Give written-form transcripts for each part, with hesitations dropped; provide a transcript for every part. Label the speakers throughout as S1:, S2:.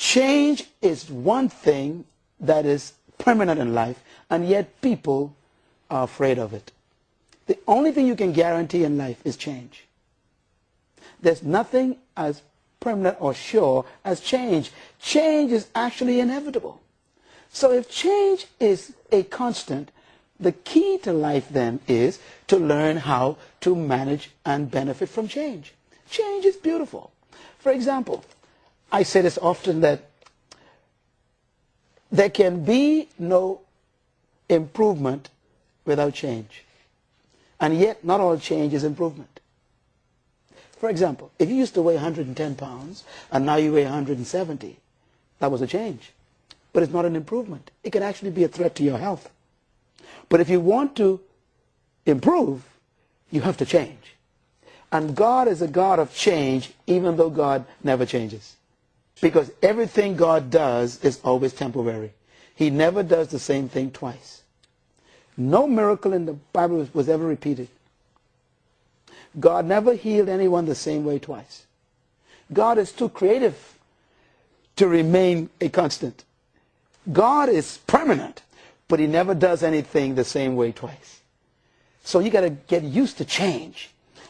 S1: Change is one thing that is permanent in life, and yet people are afraid of it. The only thing you can guarantee in life is change. There's nothing as permanent or sure as change. Change is actually inevitable. So if change is a constant, the key to life then is to learn how to manage and benefit from change. Change is beautiful. For example, I say this often, that there can be no improvement without change. And yet, not all change is improvement. For example, if you used to weigh 110 pounds and now you weigh 170, that was a change. But it's not an improvement. It can actually be a threat to your health. But if you want to improve, you have to change. And God is a God of change, even though God never changes. Because everything God does is always temporary. He never does the same thing twice. No miracle in the Bible was ever repeated. God never healed anyone the same way twice. God is too creative to remain a constant. God is permanent, but he never does anything the same way twice. So you got to get used to change.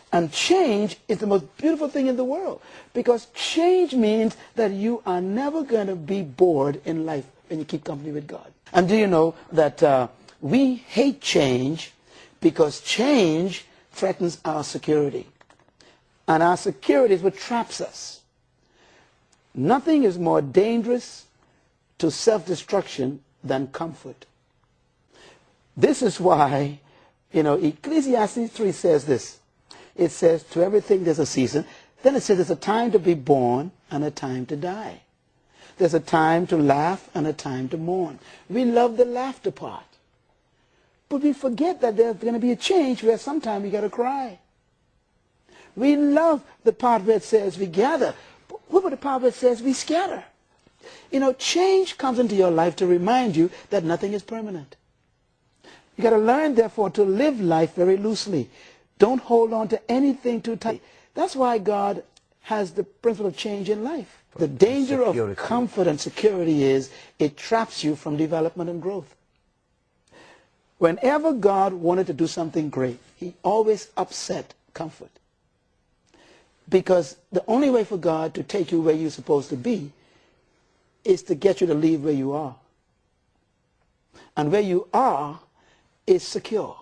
S1: And change is the most beautiful thing in the world, because change means that you are never going to be bored in life when you keep company with God. And do you know that we hate change because change threatens our security. And our security is what traps us. Nothing is more dangerous to self-destruction than comfort. This is why, Ecclesiastes 3 says this. It says, to everything there's a season. Then it says there's a time to be born and a time to die. There's a time to laugh and a time to mourn. We love the laughter part. But we forget that there's going to be a change where sometime we got to cry. We love the part where it says we gather. But what about the part where it says we scatter? Change comes into your life to remind you that nothing is permanent. You got to learn, therefore, to live life very loosely. Don't hold on to anything too tight. That's why God has the principle of change in life. The danger of comfort and security is it traps you from development and growth. Whenever God wanted to do something great, he always upset comfort. Because the only way for God to take you where you're supposed to be is to get you to leave where you are. And where you are is secure.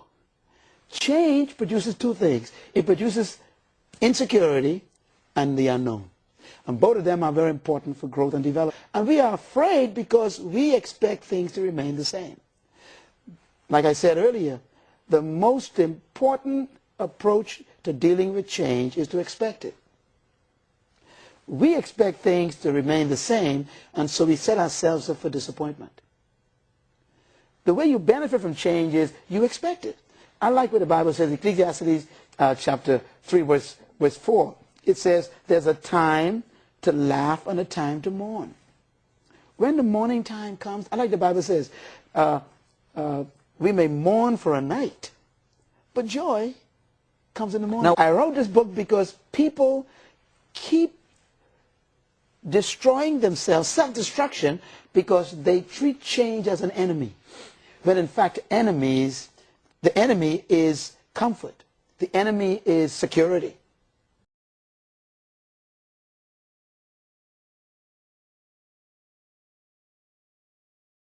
S1: Change produces two things. It produces insecurity and the unknown. And both of them are very important for growth and development. And we are afraid because we expect things to remain the same. Like I said earlier, the most important approach to dealing with change is to expect it. We expect things to remain the same, and so we set ourselves up for disappointment. The way you benefit from change is you expect it. I like what the Bible says, Ecclesiastes chapter 3, verse 4. It says, there's a time to laugh and a time to mourn. When the mourning time comes, I like the Bible says, we may mourn for a night, but joy comes in the morning. Now, I wrote this book because people keep destroying themselves, self-destruction, because they treat change as an enemy. When in fact, the enemy is comfort. The enemy is security.